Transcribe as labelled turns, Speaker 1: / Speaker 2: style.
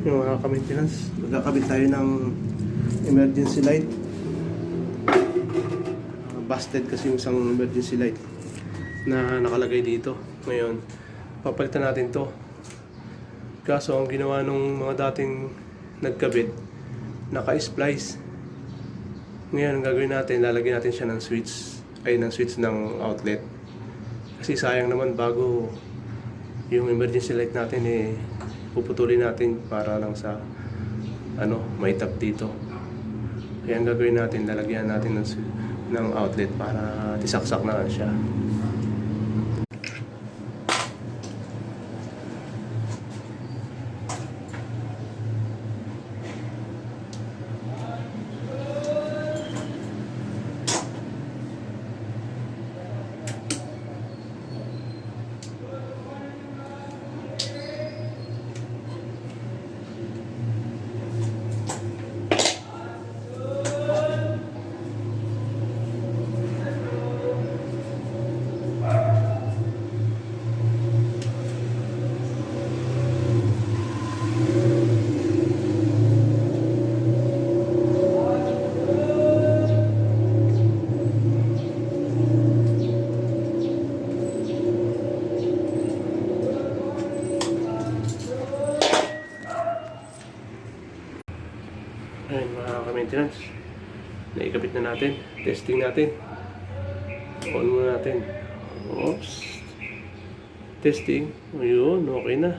Speaker 1: Yung mga ka-maintenance, magkakabit tayo ng emergency light. Busted kasi yung isang emergency light na nakalagay dito. Ngayon, papalitan natin to. Kaso ang ginawa nung mga dating nagkabit, naka-splice. Ngayon, ang gagawin natin, lalagyan natin siya ng switch, ng switch ng outlet. Kasi sayang naman, bago yung emergency light natin puputulin natin para lang sa may tap dito. Kaya ang gagawin natin, lalagyan natin ng outlet para tisaksak na siya. Ayun mga ka-maintenance, naikabit na natin, testing natin, on muna natin. Oops, testing, ayun, okay na.